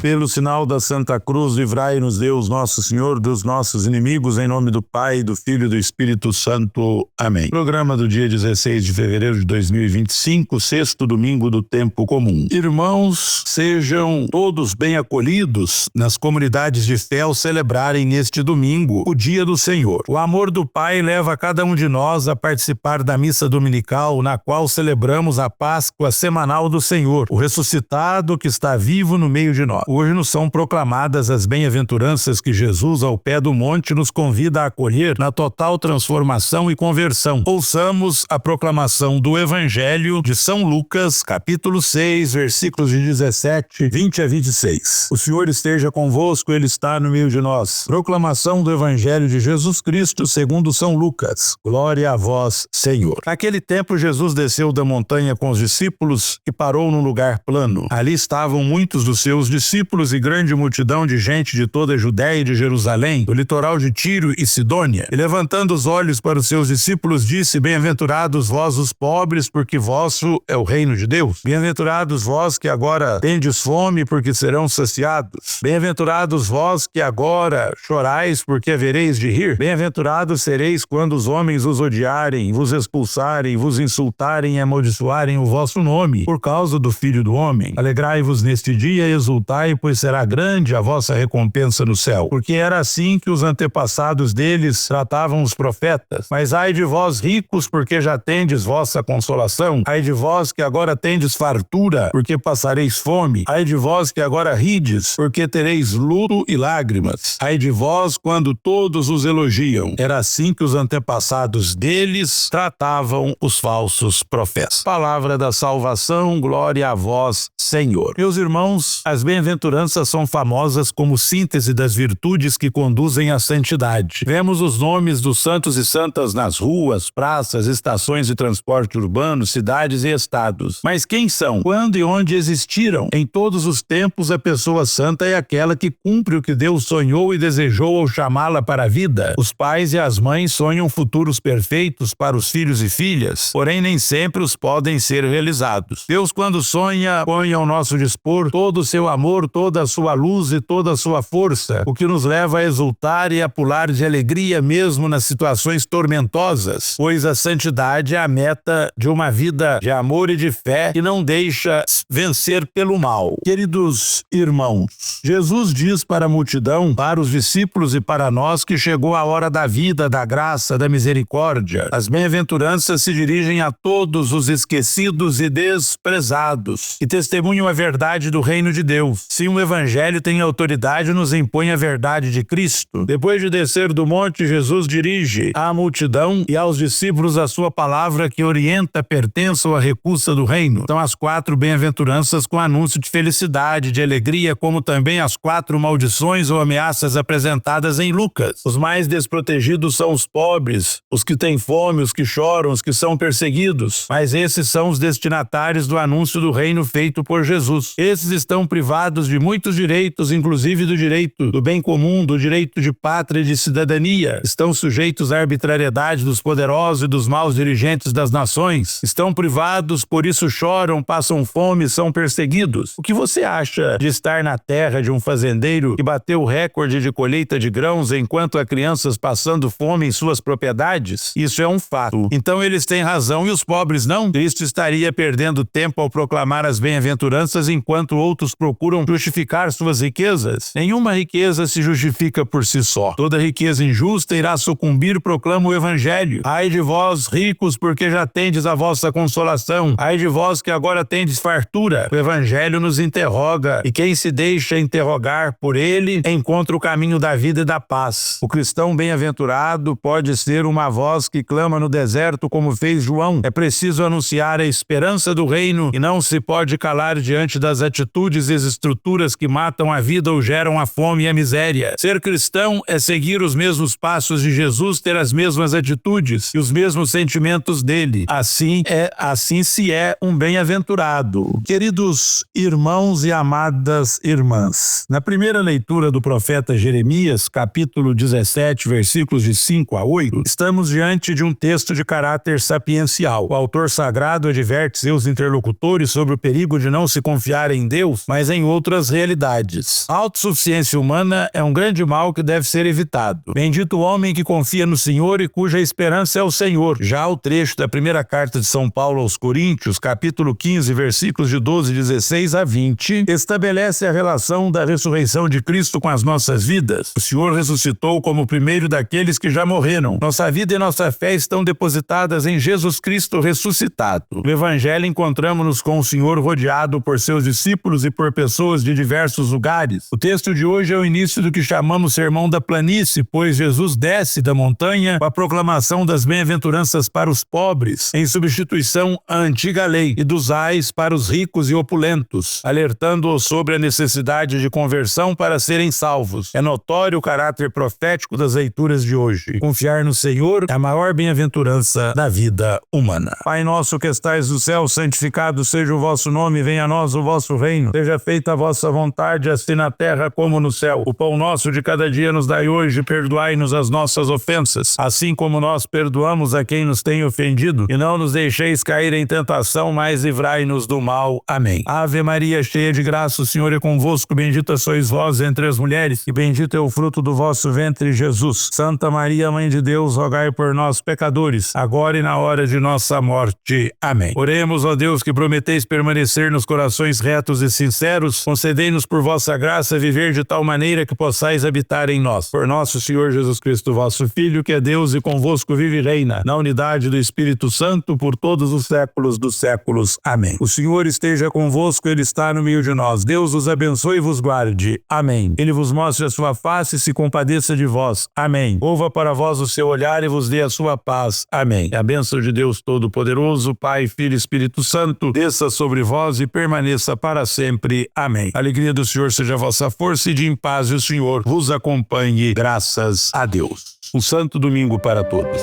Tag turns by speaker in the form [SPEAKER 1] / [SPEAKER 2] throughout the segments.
[SPEAKER 1] Pelo sinal da Santa Cruz, livrai-nos Deus nosso Senhor dos nossos inimigos, em nome do Pai, do Filho e do Espírito Santo. Amém. Programa do dia 16 de fevereiro de 2025, sexto domingo do tempo comum. Irmãos, sejam todos bem acolhidos nas comunidades de fé ao celebrarem neste domingo o dia do Senhor. O amor do Pai leva cada um de nós a participar da missa dominical, na qual celebramos a Páscoa semanal do Senhor, o ressuscitado que está vivo no meio de nós. Hoje nos são proclamadas as bem-aventuranças que Jesus, ao pé do monte, nos convida a acolher na total transformação e conversão. Ouçamos a proclamação do Evangelho de São Lucas, capítulo 6, versículos de 17, 20 a 26. O Senhor esteja convosco, Ele está no meio de nós. Proclamação do Evangelho de Jesus Cristo segundo São Lucas. Glória a vós, Senhor. Naquele tempo, Jesus desceu da montanha com os discípulos e parou num lugar plano. Ali estavam muitos dos seus discípulos e grande multidão de gente de toda a Judéia e de Jerusalém, do litoral de Tiro e Sidônia. E levantando os olhos para os seus discípulos, disse: Bem-aventurados vós os pobres, porque vosso é o reino de Deus. Bem-aventurados vós que agora tendes fome, porque serão saciados. Bem-aventurados vós que agora chorais, porque havereis de rir. Bem-aventurados sereis quando os homens os odiarem, vos expulsarem, vos insultarem e amaldiçoarem o vosso nome, por causa do Filho do Homem. Alegrai-vos neste dia e exultai, pois será grande a vossa recompensa no céu. Porque era assim que os antepassados deles tratavam os profetas. Mas ai de vós ricos, porque já tendes vossa consolação. Ai de vós que agora tendes fartura, porque passareis fome. Ai de vós que agora rides, porque tereis luto e lágrimas. Ai de vós quando todos os elogiam. Era assim que os antepassados deles tratavam os falsos profetas. Palavra da salvação, glória a vós, Senhor. Meus irmãos, as bem-aventuranças são famosas como síntese das virtudes que conduzem à santidade. Vemos os nomes dos santos e santas nas ruas, praças, estações de transporte urbano, cidades e estados. Mas quem são? Quando e onde existiram? Em todos os tempos, a pessoa santa é aquela que cumpre o que Deus sonhou e desejou ao chamá-la para a vida. Os pais e as mães sonham futuros perfeitos para os filhos e filhas, porém nem sempre os podem ser realizados. Deus, quando sonha, põe ao nosso dispor todo o seu amor, toda a sua luz e toda a sua força, o que nos leva a exultar e a pular de alegria mesmo nas situações tormentosas, pois a santidade é a meta de uma vida de amor e de fé que não deixa vencer pelo mal. Queridos irmãos, Jesus diz para a multidão, para os discípulos e para nós que chegou a hora da vida, da graça, da misericórdia. As bem-aventuranças se dirigem a todos os esquecidos e desprezados, que testemunham a verdade do reino de Deus. Se um evangelho tem autoridade, nos impõe a verdade de Cristo. Depois de descer do monte, Jesus dirige à multidão e aos discípulos a sua palavra que orienta, pertence à recusa do reino. São as 4 bem-aventuranças com anúncio de felicidade, de alegria, como também as 4 maldições ou ameaças apresentadas em Lucas. Os mais desprotegidos são os pobres, os que têm fome, os que choram, os que são perseguidos. Mas esses são os destinatários do anúncio do reino feito por Jesus. Esses estão privados de muitos direitos, inclusive do direito do bem comum, do direito de pátria e de cidadania. Estão sujeitos à arbitrariedade dos poderosos e dos maus dirigentes das nações. Estão privados, por isso choram, passam fome, são perseguidos. O que você acha de estar na terra de um fazendeiro que bateu o recorde de colheita de grãos enquanto há crianças passando fome em suas propriedades? Isso é um fato. Então eles têm razão e os pobres não? Cristo estaria perdendo tempo ao proclamar as bem-aventuranças enquanto outros procuram justificar suas riquezas? Nenhuma riqueza se justifica por si só. Toda riqueza injusta irá sucumbir, proclama o Evangelho. Ai de vós, ricos, porque já tendes a vossa consolação. Ai de vós que agora tendes fartura. O Evangelho nos interroga, e quem se deixa interrogar por ele encontra o caminho da vida e da paz. O cristão bem-aventurado pode ser uma voz que clama no deserto, como fez João. É preciso anunciar a esperança do reino e não se pode calar diante das atitudes e estruturas que matam a vida ou geram a fome e a miséria. Ser cristão é seguir os mesmos passos de Jesus, ter as mesmas atitudes e os mesmos sentimentos dele. Assim se é um bem-aventurado. Queridos irmãos e amadas irmãs, na primeira leitura do profeta Jeremias, capítulo 17, versículos de 5 a 8, estamos diante de um texto de caráter sapiencial. O autor sagrado adverte seus interlocutores sobre o perigo de não se confiar em Deus, mas em outro outras realidades. A autossuficiência humana é um grande mal que deve ser evitado. Bendito o homem que confia no Senhor e cuja esperança é o Senhor. Já o trecho da primeira carta de São Paulo aos Coríntios, capítulo 15, versículos de 12, 16 a 20, estabelece a relação da ressurreição de Cristo com as nossas vidas. O Senhor ressuscitou como o primeiro daqueles que já morreram. Nossa vida e nossa fé estão depositadas em Jesus Cristo ressuscitado. No Evangelho encontramos-nos com o Senhor rodeado por seus discípulos e por pessoas de diversos lugares. O texto de hoje é o início do que chamamos Sermão da Planície, pois Jesus desce da montanha com a proclamação das bem-aventuranças para os pobres, em substituição à antiga lei, e dos ais para os ricos e opulentos, alertando-os sobre a necessidade de conversão para serem salvos. É notório o caráter profético das leituras de hoje. Confiar no Senhor é a maior bem-aventurança da vida humana. Pai nosso que estais no céu, santificado seja o vosso nome, venha a nós o vosso reino, seja feita a vossa vontade, assim na terra como no céu. O pão nosso de cada dia nos dai hoje, perdoai-nos as nossas ofensas, assim como nós perdoamos a quem nos tem ofendido, e não nos deixeis cair em tentação, mas livrai-nos do mal. Amém. Ave Maria, cheia de graça, o Senhor é convosco, bendita sois vós entre as mulheres, e bendito é o fruto do vosso ventre, Jesus. Santa Maria, Mãe de Deus, rogai por nós, pecadores, agora e na hora de nossa morte. Amém. Oremos, ó Deus, que prometeis permanecer nos corações retos e sinceros, concedei-nos por vossa graça viver de tal maneira que possais habitar em nós. Por nosso Senhor Jesus Cristo, vosso Filho, que é Deus e convosco vive e reina, na unidade do Espírito Santo, por todos os séculos dos séculos. Amém. O Senhor esteja convosco, Ele está no meio de nós. Deus os abençoe e vos guarde. Amém. Ele vos mostre a sua face e se compadeça de vós. Amém. Volva para vós o seu olhar e vos dê a sua paz. Amém. E a bênção de Deus Todo-Poderoso, Pai, Filho e Espírito Santo, desça sobre vós e permaneça para sempre. Amém. A alegria do Senhor seja a vossa força e de em paz o Senhor vos acompanhe. Graças a Deus. Um santo domingo para todos.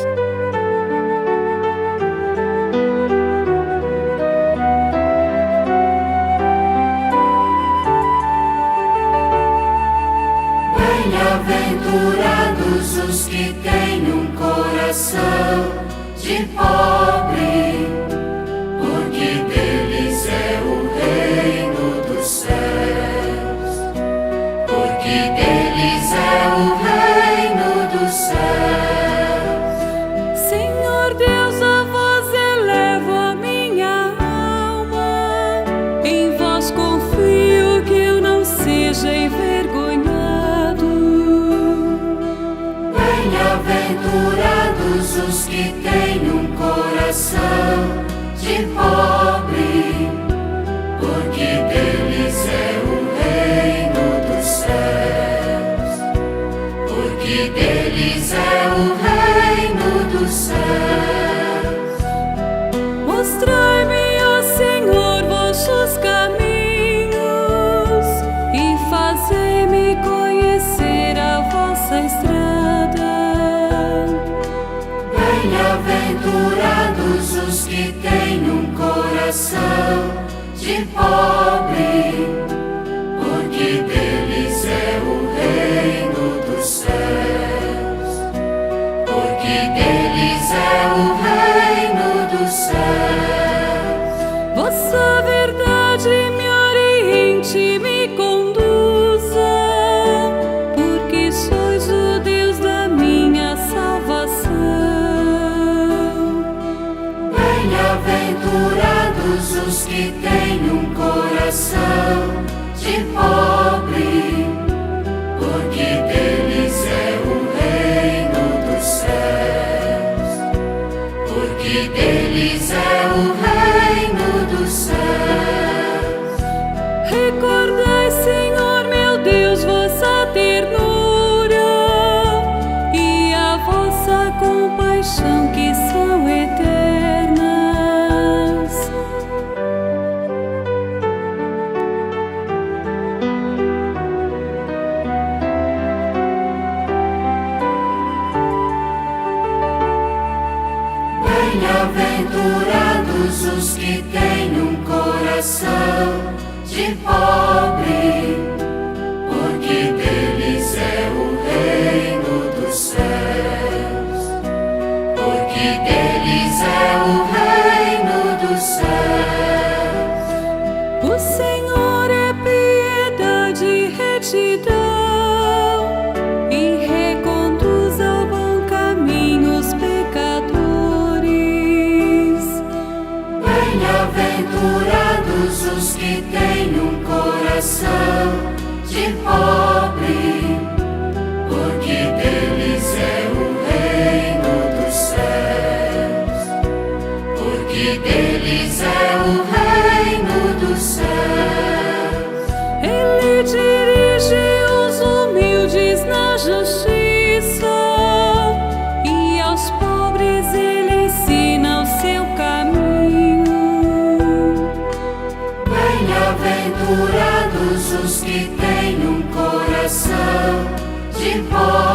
[SPEAKER 2] Bem-aventurados os que têm um coração de pobre, porque deles é o reino dos céus. Porque deles é o reino dos céus.
[SPEAKER 3] Senhor Deus, a vós elevo a minha alma, em vós confio que eu não seja envergonhado.
[SPEAKER 2] Bem-aventurados os que têm um coração de pobre, porque deles é o reino dos céus. Porque deles é o reino dos céus.
[SPEAKER 3] Mostrai-me, ó Senhor, vossos caminhos e fazei-me conhecer a vossa estrada.
[SPEAKER 2] Bem-aventurados os que têm um coração de pobre, porque deles é o reino dos céus. Porque deles é o reino dos céus.
[SPEAKER 3] Vossa verdade me oriente e me conduza, porque sois o Deus da minha salvação.
[SPEAKER 2] Bem-aventurados os que têm um coração de pobre, porque deles é o reino dos céus. Porque deles é o reino dos céus.
[SPEAKER 3] Recordai, Senhor meu Deus, vossa ternura e a vossa compaixão que são eternas.
[SPEAKER 2] Bem-aventurados os que têm um coração de pobre, porque deles é o reino dos céus. Porque deles é o reino dos céus.
[SPEAKER 3] O Senhor é piedade retidão e reconduz ao bom caminho os pecadores.
[SPEAKER 2] Bem-aventurados os que têm um coração de pobre, porque deles é o reino dos céus. Porque deles é o reino dos céus.
[SPEAKER 3] Ele dirige os humildes na justiça e aos pobres ele ensina o seu caminho.
[SPEAKER 2] Bem-aventurados os que têm um coração de pobre,